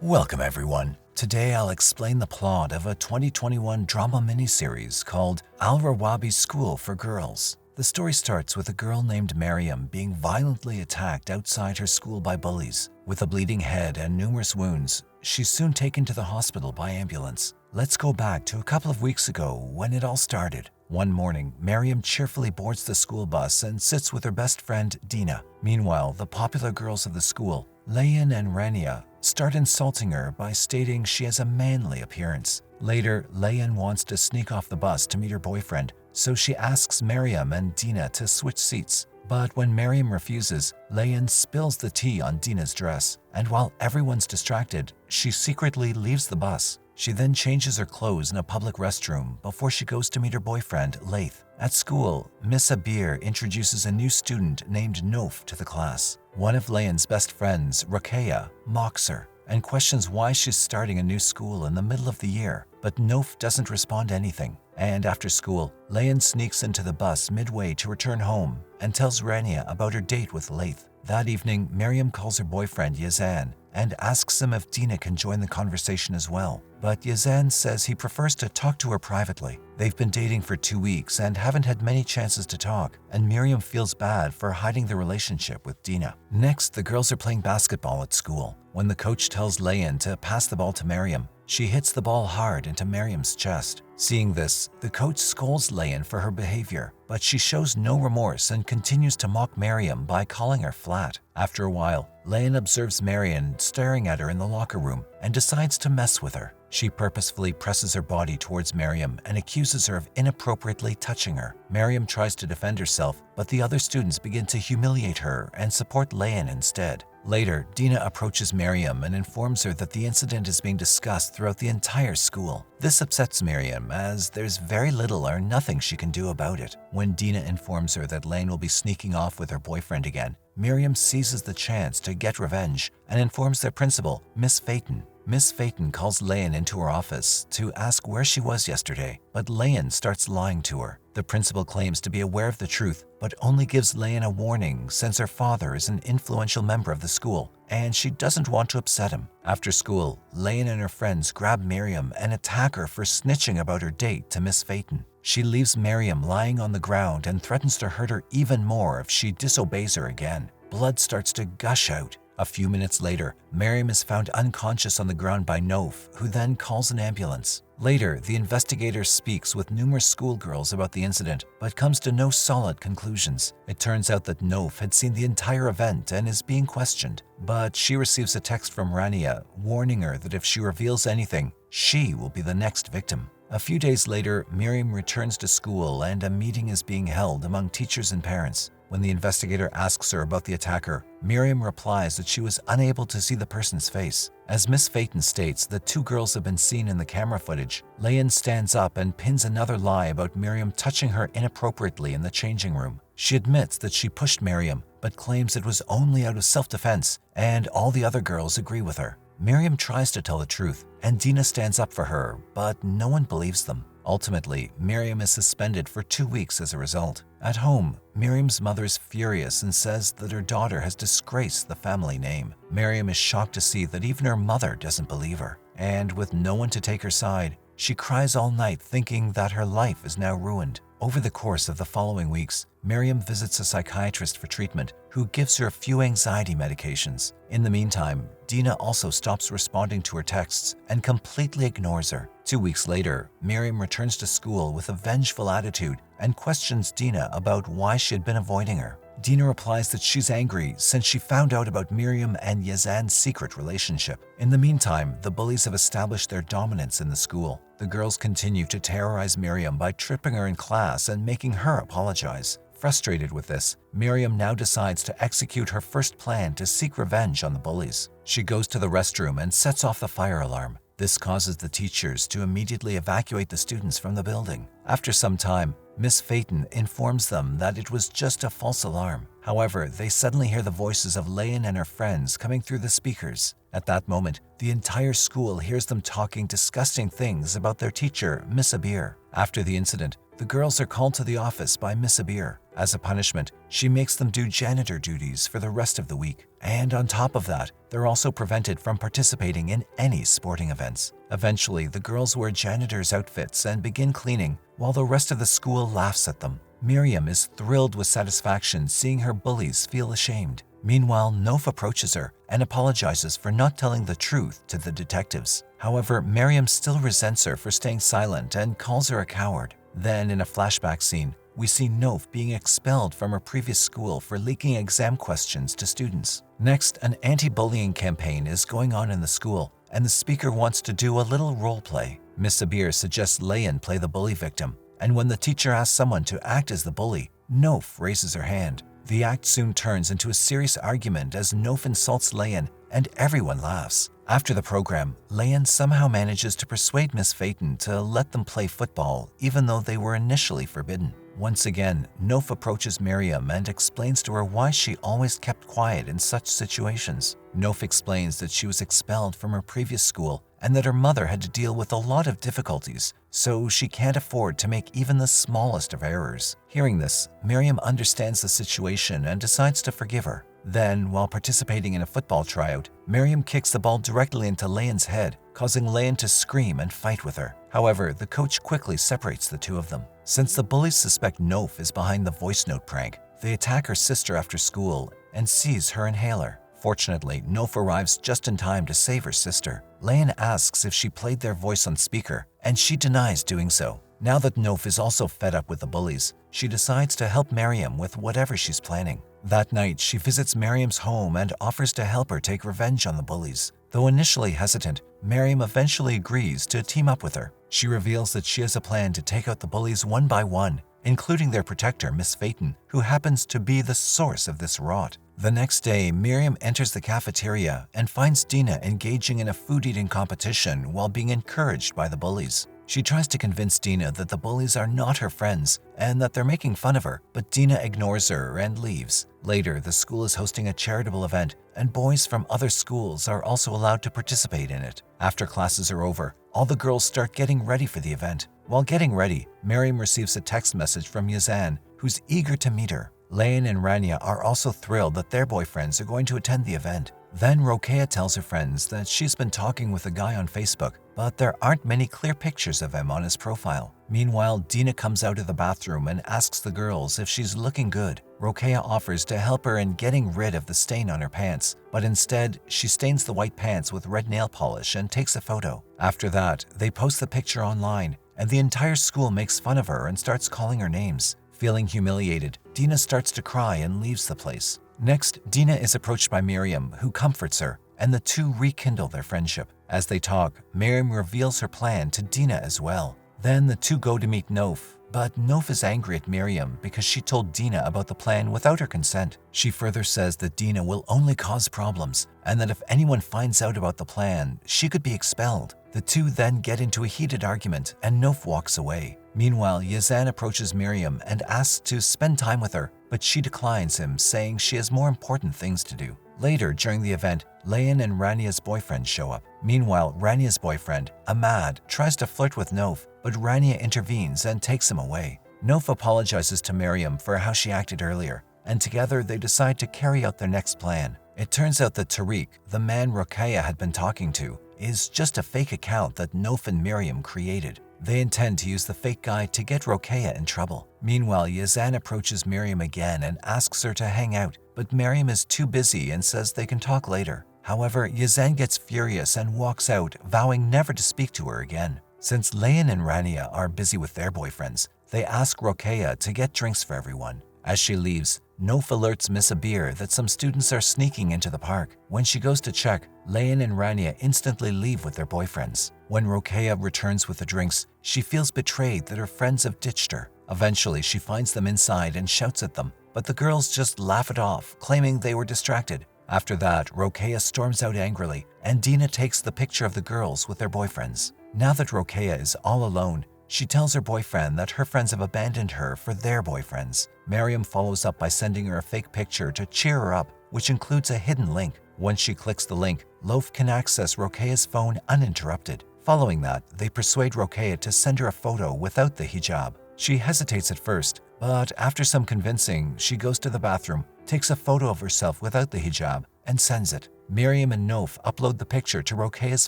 Welcome everyone. Today I'll explain the plot of a 2021 drama miniseries called Al-Rawabi School for Girls. The story starts with a girl named Maryam being violently attacked outside her school by bullies. With a bleeding head and numerous wounds, she's soon taken to the hospital by ambulance. Let's go back to a couple of weeks ago when it all started. One morning, Maryam cheerfully boards the school bus and sits with her best friend, Dina. Meanwhile, the popular girls of the school, Layan and Rania, start insulting her by stating she has a manly appearance. Later, Layan wants to sneak off the bus to meet her boyfriend, so she asks Maryam and Dina to switch seats. But when Maryam refuses, Layan spills the tea on Dina's dress, and while everyone's distracted, she secretly leaves the bus. She then changes her clothes in a public restroom before she goes to meet her boyfriend, Laith. At school, Miss Abir introduces a new student named Nof to the class. One of Layan's best friends, Roqaya, mocks her and questions why she's starting a new school in the middle of the year, but Nof doesn't respond anything. And after school, Layan sneaks into the bus midway to return home and tells Rania about her date with Laith. That evening, Maryam calls her boyfriend Yazan and asks him if Dina can join the conversation as well. But Yazan says he prefers to talk to her privately. They've been dating for 2 weeks and haven't had many chances to talk, and Miriam feels bad for hiding the relationship with Dina. Next, the girls are playing basketball at school. When the coach tells Layan to pass the ball to Maryam, she hits the ball hard into Maryam's chest. Seeing this, the coach scolds Layan for her behavior, but she shows no remorse and continues to mock Maryam by calling her flat. After a while, Layan observes Maryam staring at her in the locker room and decides to mess with her. She purposefully presses her body towards Maryam and accuses her of inappropriately touching her. Maryam tries to defend herself, but the other students begin to humiliate her and support Layan instead. Later, Dina approaches Maryam and informs her that the incident is being discussed throughout the entire school. This upsets Maryam as there's very little or nothing she can do about it. When Dina informs her that Layan will be sneaking off with her boyfriend again, Maryam seizes the chance to get revenge and informs their principal, Miss Phaeton. Miss Phaeton calls Layan into her office to ask where she was yesterday, but Layan starts lying to her. The principal claims to be aware of the truth, but only gives Layan a warning since her father is an influential member of the school, and she doesn't want to upset him. After school, Layan and her friends grab Maryam and attack her for snitching about her date to Miss Phaeton. She leaves Maryam lying on the ground and threatens to hurt her even more if she disobeys her again. Blood starts to gush out. A few minutes later, Maryam is found unconscious on the ground by Nof, who then calls an ambulance. Later, the investigator speaks with numerous schoolgirls about the incident, but comes to no solid conclusions. It turns out that Nof had seen the entire event and is being questioned, but she receives a text from Rania warning her that if she reveals anything, she will be the next victim. A few days later, Miriam returns to school and a meeting is being held among teachers and parents. When the investigator asks her about the attacker, Miriam replies that she was unable to see the person's face. As Miss Phaeton states that 2 girls have been seen in the camera footage, Layan stands up and pins another lie about Miriam touching her inappropriately in the changing room. She admits that she pushed Miriam, but claims it was only out of self-defense, and all the other girls agree with her. Miriam tries to tell the truth, and Dina stands up for her, but no one believes them. Ultimately, Miriam is suspended for 2 weeks as a result. At home, Miriam's mother is furious and says that her daughter has disgraced the family name. Miriam is shocked to see that even her mother doesn't believe her, and with no one to take her side, she cries all night thinking that her life is now ruined. Over the course of the following weeks, Miriam visits a psychiatrist for treatment who gives her a few anxiety medications. In the meantime, Dina also stops responding to her texts and completely ignores her. 2 weeks later, Miriam returns to school with a vengeful attitude and questions Dina about why she had been avoiding her. Dina replies that she's angry since she found out about Miriam and Yazan's secret relationship. In the meantime, the bullies have established their dominance in the school. The girls continue to terrorize Miriam by tripping her in class and making her apologize. Frustrated with this, Miriam now decides to execute her first plan to seek revenge on the bullies. She goes to the restroom and sets off the fire alarm. This causes the teachers to immediately evacuate the students from the building. After some time, Miss Phaeton informs them that it was just a false alarm. However, they suddenly hear the voices of Layan and her friends coming through the speakers. At that moment, the entire school hears them talking disgusting things about their teacher, Miss Abir. After the incident, the girls are called to the office by Miss Abir. As a punishment, she makes them do janitor duties for the rest of the week. And on top of that, they're also prevented from participating in any sporting events. Eventually, the girls wear janitor's outfits and begin cleaning, while the rest of the school laughs at them. Miriam is thrilled with satisfaction seeing her bullies feel ashamed. Meanwhile, Nof approaches her and apologizes for not telling the truth to the detectives. However, Miriam still resents her for staying silent and calls her a coward. Then, in a flashback scene, we see Nof being expelled from her previous school for leaking exam questions to students. Next, an anti-bullying campaign is going on in the school, and the speaker wants to do a little role play. Miss Abir suggests Layan play the bully victim, and when the teacher asks someone to act as the bully, Nof raises her hand. The act soon turns into a serious argument as Nof insults Layan, and everyone laughs. After the program, Layan somehow manages to persuade Miss Phaeton to let them play football, even though they were initially forbidden. Once again, Nof approaches Miriam and explains to her why she always kept quiet in such situations. Nof explains that she was expelled from her previous school and that her mother had to deal with a lot of difficulties, so she can't afford to make even the smallest of errors. Hearing this, Miriam understands the situation and decides to forgive her. Then, while participating in a football tryout, Miriam kicks the ball directly into Layan's head, causing Layan to scream and fight with her. However, the coach quickly separates the two of them. Since the bullies suspect Nof is behind the voice note prank, they attack her sister after school and seize her inhaler. Fortunately, Nof arrives just in time to save her sister. Layan asks if she played their voice on speaker, and she denies doing so. Now that Nof is also fed up with the bullies, she decides to help Miriam with whatever she's planning. That night, she visits Miriam's home and offers to help her take revenge on the bullies. Though initially hesitant, Miriam eventually agrees to team up with her. She reveals that she has a plan to take out the bullies one by one, including their protector, Miss Phaeton, who happens to be the source of this rot. The next day, Miriam enters the cafeteria and finds Dina engaging in a food-eating competition while being encouraged by the bullies. She tries to convince Dina that the bullies are not her friends and that they're making fun of her, but Dina ignores her and leaves. Later, the school is hosting a charitable event, and boys from other schools are also allowed to participate in it. After classes are over, all the girls start getting ready for the event. While getting ready, Miriam receives a text message from Yazan, who's eager to meet her. Layan and Rania are also thrilled that their boyfriends are going to attend the event. Then Roqaya tells her friends that she's been talking with a guy on Facebook, but there aren't many clear pictures of him on his profile. Meanwhile, Dina comes out of the bathroom and asks the girls if she's looking good. Roqaya offers to help her in getting rid of the stain on her pants, but instead, she stains the white pants with red nail polish and takes a photo. After that, they post the picture online, and the entire school makes fun of her and starts calling her names. Feeling humiliated, Dina starts to cry and leaves the place. Next, Dina is approached by Miriam, who comforts her, and the two rekindle their friendship. As they talk, Miriam reveals her plan to Dina as well. Then the two go to meet Nof, but Nof is angry at Miriam because she told Dina about the plan without her consent. She further says that Dina will only cause problems, and that if anyone finds out about the plan, she could be expelled. The two then get into a heated argument, and Nof walks away. Meanwhile, Yazan approaches Miriam and asks to spend time with her, but she declines him, saying she has more important things to do. Later, during the event, Layan and Rania's boyfriend show up. Meanwhile, Rania's boyfriend, Ahmad, tries to flirt with Nof, but Rania intervenes and takes him away. Nof apologizes to Miriam for how she acted earlier, and together they decide to carry out their next plan. It turns out that Tariq, the man Roqaya had been talking to, is just a fake account that Nof and Miriam created. They intend to use the fake guy to get Roqaya in trouble. Meanwhile, Yazan approaches Miriam again and asks her to hang out, but Miriam is too busy and says they can talk later. However, Yazan gets furious and walks out, vowing never to speak to her again. Since Layan and Rania are busy with their boyfriends, they ask Roqaya to get drinks for everyone. As she leaves, Nof alerts Miss Abir that some students are sneaking into the park. When she goes to check, Layan and Rania instantly leave with their boyfriends. When Roqaya returns with the drinks, she feels betrayed that her friends have ditched her. Eventually, she finds them inside and shouts at them, but the girls just laugh it off, claiming they were distracted. After that, Roqaya storms out angrily, and Dina takes the picture of the girls with their boyfriends. Now that Roqaya is all alone, she tells her boyfriend that her friends have abandoned her for their boyfriends. Miriam follows up by sending her a fake picture to cheer her up, which includes a hidden link. Once she clicks the link, Loaf can access Roqaya's phone uninterrupted. Following that, they persuade Roqaya to send her a photo without the hijab. She hesitates at first, but after some convincing, she goes to the bathroom, takes a photo of herself without the hijab, and sends it. Miriam and Nof upload the picture to Roqaya's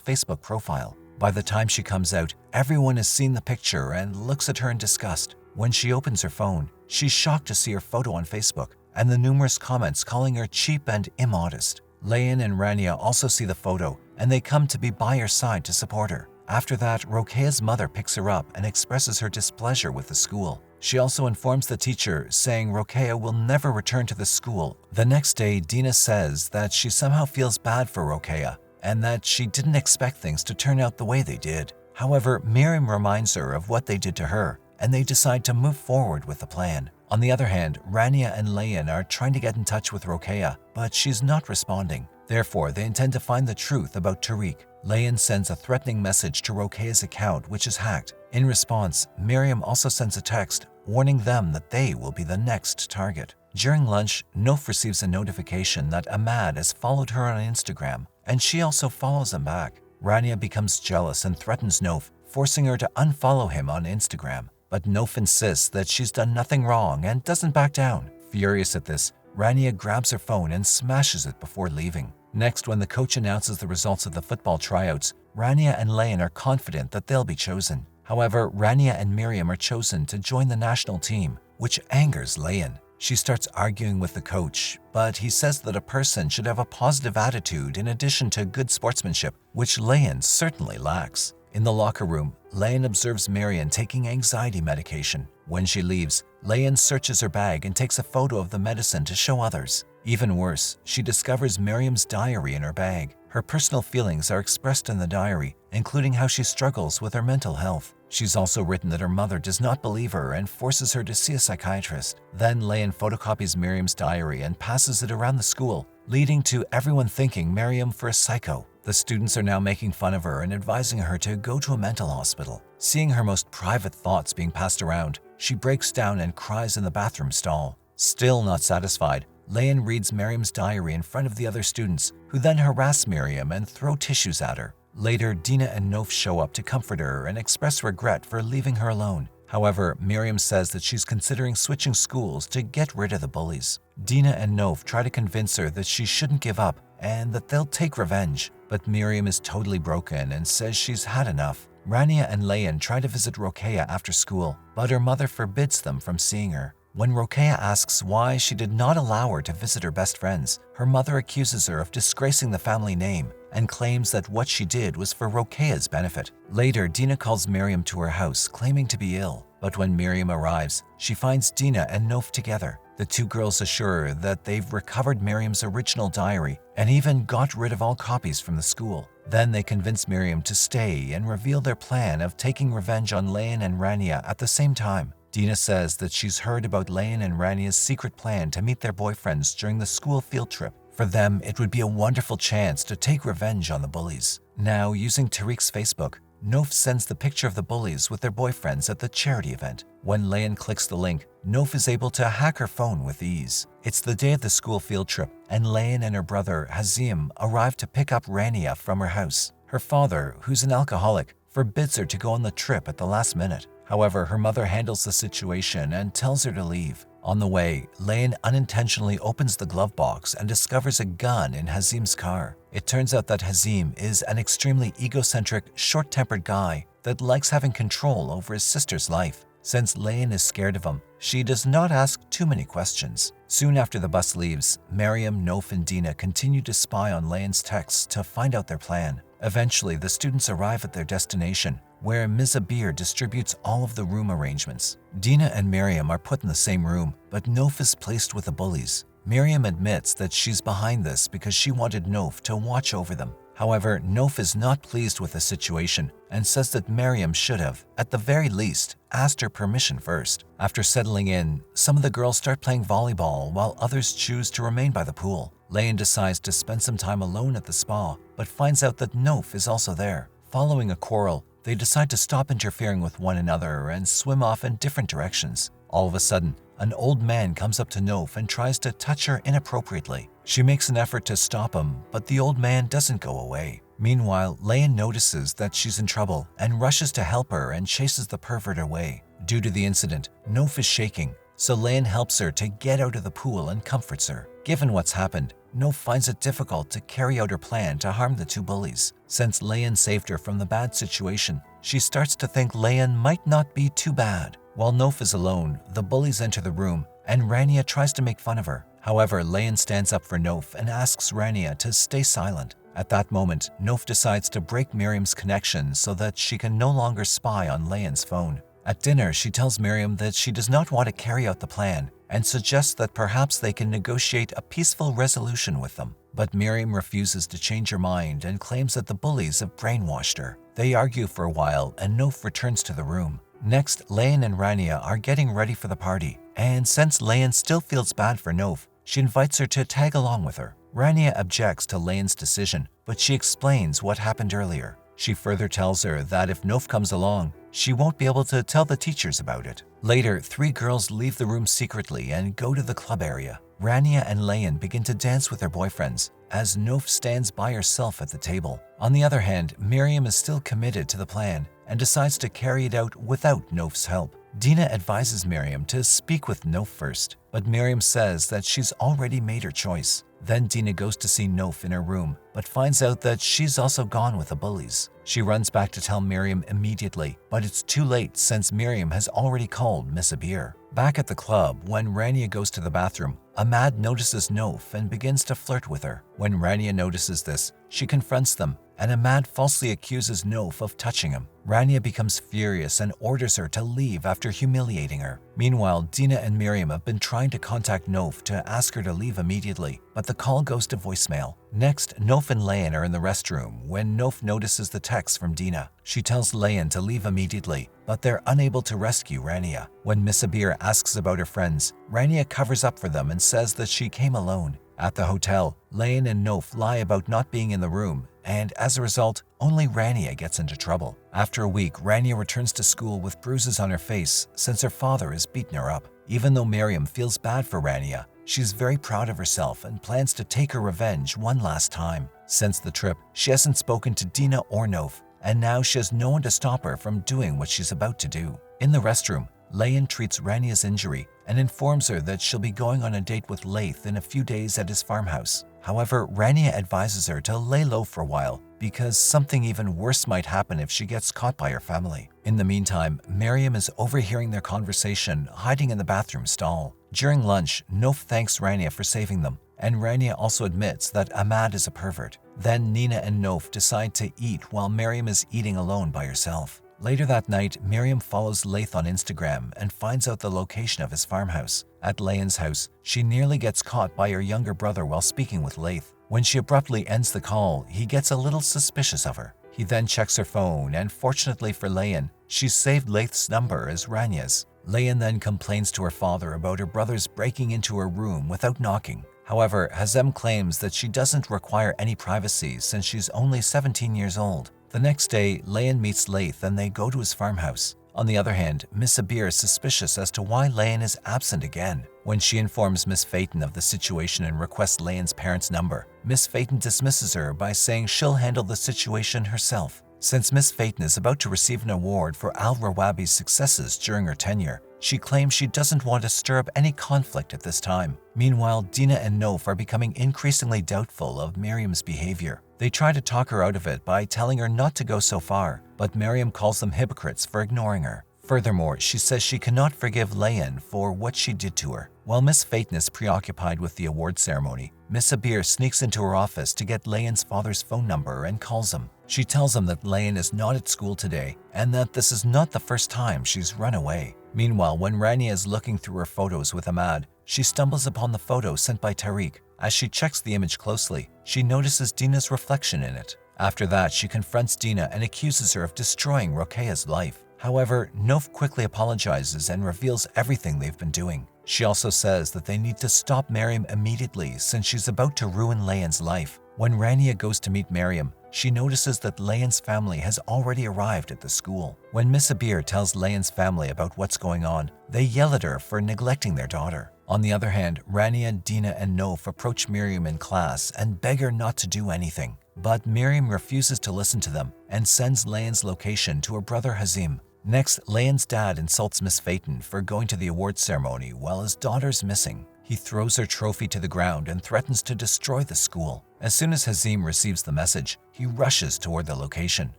Facebook profile. By the time she comes out, everyone has seen the picture and looks at her in disgust. When she opens her phone, she's shocked to see her photo on Facebook and the numerous comments calling her cheap and immodest. Layan and Rania also see the photo and they come to be by her side to support her. After that, Roqaya's mother picks her up and expresses her displeasure with the school. She also informs the teacher, saying Roqaya will never return to the school. The next day, Dina says that she somehow feels bad for Roqaya and that she didn't expect things to turn out the way they did. However, Miriam reminds her of what they did to her, and they decide to move forward with the plan. On the other hand, Rania and Layan are trying to get in touch with Roqaya, but she's not responding. Therefore, they intend to find the truth about Tariq. Layan sends a threatening message to Roqaya's account, which is hacked. In response, Miriam also sends a text warning them that they will be the next target. During lunch, Nof receives a notification that Ahmad has followed her on Instagram, and she also follows him back. Rania becomes jealous and threatens Nof, forcing her to unfollow him on Instagram. But Nof insists that she's done nothing wrong and doesn't back down. Furious at this, Rania grabs her phone and smashes it before leaving. Next, when the coach announces the results of the football tryouts, Rania and Layan are confident that they'll be chosen. However, Rania and Miriam are chosen to join the national team, which angers Layan. She starts arguing with the coach, but he says that a person should have a positive attitude in addition to good sportsmanship, which Layan certainly lacks. In the locker room, Layan observes Miriam taking anxiety medication. When she leaves, Layan searches her bag and takes a photo of the medicine to show others. Even worse, she discovers Miriam's diary in her bag. Her personal feelings are expressed in the diary, including how she struggles with her mental health. She's also written that her mother does not believe her and forces her to see a psychiatrist. Then Layan photocopies Miriam's diary and passes it around the school, leading to everyone thinking Miriam for a psycho. The students are now making fun of her and advising her to go to a mental hospital. Seeing her most private thoughts being passed around, she breaks down and cries in the bathroom stall. Still not satisfied, Layan reads Miriam's diary in front of the other students, who then harass Miriam and throw tissues at her. Later, Dina and Nof show up to comfort her and express regret for leaving her alone. However, Miriam says that she's considering switching schools to get rid of the bullies. Dina and Nof try to convince her that she shouldn't give up and that they'll take revenge, but Miriam is totally broken and says she's had enough. Rania and Layan try to visit Roqaya after school, but her mother forbids them from seeing her. When Roqaya asks why she did not allow her to visit her best friends, her mother accuses her of disgracing the family name and claims that what she did was for Roqaya's benefit. Later, Dina calls Miriam to her house, claiming to be ill. But when Miriam arrives, she finds Dina and Nof together. The two girls assure her that they've recovered Miriam's original diary and even got rid of all copies from the school. Then they convince Miriam to stay and reveal their plan of taking revenge on Layan and Rania at the same time. Dina says that she's heard about Layan and Rania's secret plan to meet their boyfriends during the school field trip. For them, it would be a wonderful chance to take revenge on the bullies. Now, using Tariq's Facebook, Nof sends the picture of the bullies with their boyfriends at the charity event. When Layan clicks the link, Nof is able to hack her phone with ease. It's the day of the school field trip, and Layan and her brother, Hazim, arrive to pick up Rania from her house. Her father, who's an alcoholic, forbids her to go on the trip at the last minute. However, her mother handles the situation and tells her to leave. On the way, Layan unintentionally opens the glove box and discovers a gun in Hazim's car. It turns out that Hazim is an extremely egocentric, short-tempered guy that likes having control over his sister's life. Since Layan is scared of him, she does not ask too many questions. Soon after the bus leaves, Miriam, Nof, and Dina continue to spy on Layan's texts to find out their plan. Eventually, the students arrive at their destination, where Ms. Abir distributes all of the room arrangements. Dina and Miriam are put in the same room, but Nof is placed with the bullies. Miriam admits that she's behind this because she wanted Nof to watch over them. However, Nof is not pleased with the situation and says that Miriam should have, at the very least, asked her permission first. After settling in, some of the girls start playing volleyball while others choose to remain by the pool. Layan decides to spend some time alone at the spa, but finds out that Nof is also there. Following a quarrel, they decide to stop interfering with one another and swim off in different directions. All of a sudden, an old man comes up to Nof and tries to touch her inappropriately. She makes an effort to stop him, but the old man doesn't go away. Meanwhile, Layan notices that she's in trouble and rushes to help her and chases the pervert away. Due to the incident, Nof is shaking, so Layan helps her to get out of the pool and comforts her. Given what's happened, Nof finds it difficult to carry out her plan to harm the two bullies. Since Layan saved her from the bad situation, she starts to think Layan might not be too bad. While Nof is alone, the bullies enter the room and Rania tries to make fun of her. However, Layan stands up for Nof and asks Rania to stay silent. At that moment, Nof decides to break Miriam's connection so that she can no longer spy on Layan's phone. At dinner, she tells Miriam that she does not want to carry out the plan and suggests that perhaps they can negotiate a peaceful resolution with them. But Miriam refuses to change her mind and claims that the bullies have brainwashed her. They argue for a while and Nof returns to the room. Next, Layan and Rania are getting ready for the party, and since Layan still feels bad for Nof, she invites her to tag along with her. Rania objects to Layan's decision, but she explains what happened earlier. She further tells her that if Nof comes along, she won't be able to tell the teachers about it. Later, three girls leave the room secretly and go to the club area. Rania and Layan begin to dance with their boyfriends, as Nof stands by herself at the table. On the other hand, Miriam is still committed to the plan and decides to carry it out without Nof's help. Dina advises Miriam to speak with Nof first, but Miriam says that she's already made her choice. Then Dina goes to see Nof in her room, but finds out that she's also gone with the bullies. She runs back to tell Miriam immediately, but it's too late since Miriam has already called Miss Abir. Back at the club, when Rania goes to the bathroom, Ahmad notices Nof and begins to flirt with her. When Rania notices this, she confronts them, and Ahmad falsely accuses Nof of touching him. Rania becomes furious and orders her to leave after humiliating her. Meanwhile, Dina and Miriam have been trying to contact Nof to ask her to leave immediately, but the call goes to voicemail. Next, Nof and Layan are in the restroom when Nof notices the text from Dina. She tells Layan to leave immediately, but they're unable to rescue Rania. When Miss Abir asks about her friends, Rania covers up for them and says that she came alone. At the hotel, Layan and Nof lie about not being in the room, and as a result, only Rania gets into trouble. After a week, Rania returns to school with bruises on her face since her father has beaten her up. Even though Miriam feels bad for Rania, she's very proud of herself and plans to take her revenge one last time. Since the trip, she hasn't spoken to Dina or Nof, and now she has no one to stop her from doing what she's about to do. In the restroom, Layan treats Rania's injury and informs her that she'll be going on a date with Laith in a few days at his farmhouse. However, Rania advises her to lay low for a while because something even worse might happen if she gets caught by her family. In the meantime, Miriam is overhearing their conversation, hiding in the bathroom stall. During lunch, Nof thanks Rania for saving them, and Rania also admits that Ahmad is a pervert. Then Nina and Nof decide to eat while Miriam is eating alone by herself. Later that night, Miriam follows Laith on Instagram and finds out the location of his farmhouse. At Layan's house, she nearly gets caught by her younger brother while speaking with Laith. When she abruptly ends the call, he gets a little suspicious of her. He then checks her phone, and fortunately for Layan, she's saved Laith's number as Rania's. Layan then complains to her father about her brothers breaking into her room without knocking. However, Hazem claims that she doesn't require any privacy since she's only 17 years old. The next day, Layan meets Laith and they go to his farmhouse. On the other hand, Miss Abir is suspicious as to why Layan is absent again. When she informs Miss Phaeton of the situation and requests Layan's parents' number, Miss Phaeton dismisses her by saying she'll handle the situation herself. Since Miss Phaeton is about to receive an award for Al-Rawabi's successes during her tenure, she claims she doesn't want to stir up any conflict at this time. Meanwhile, Dina and Nof are becoming increasingly doubtful of Miriam's behavior. They try to talk her out of it by telling her not to go so far, but Miriam calls them hypocrites for ignoring her. Furthermore, she says she cannot forgive Layan for what she did to her. While Miss Phaeton is preoccupied with the award ceremony, Miss Abir sneaks into her office to get Layan's father's phone number and calls him. She tells him that Layan is not at school today and that this is not the first time she's run away. Meanwhile, when Rania is looking through her photos with Ahmad, she stumbles upon the photo sent by Tariq. As she checks the image closely, she notices Dina's reflection in it. After that, she confronts Dina and accuses her of destroying Roqaya's life. However, Nof quickly apologizes and reveals everything they've been doing. She also says that they need to stop Miriam immediately since she's about to ruin Layan's life. When Rania goes to meet Miriam, she notices that Layan's family has already arrived at the school. When Miss Abir tells Layan's family about what's going on, they yell at her for neglecting their daughter. On the other hand, Rania, Dina, and Nof approach Miriam in class and beg her not to do anything. But Miriam refuses to listen to them and sends Layan's location to her brother Hazim. Next, Layan's dad insults Miss Phaeton for going to the awards ceremony while his daughter's missing. He throws her trophy to the ground and threatens to destroy the school. As soon as Hazim receives the message, he rushes toward the location.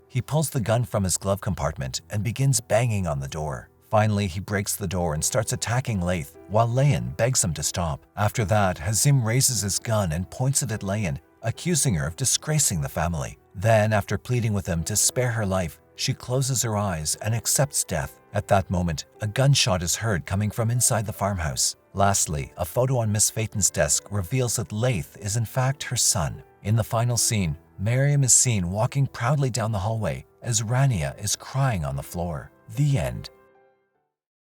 He pulls the gun from his glove compartment and begins banging on the door. Finally, he breaks the door and starts attacking Laith, while Layan begs him to stop. After that, Hazim raises his gun and points it at Layan, accusing her of disgracing the family. Then, after pleading with him to spare her life, she closes her eyes and accepts death. At that moment, a gunshot is heard coming from inside the farmhouse. Lastly, a photo on Miss Phaeton's desk reveals that Laith is in fact her son. In the final scene, Miriam is seen walking proudly down the hallway as Rania is crying on the floor. The end.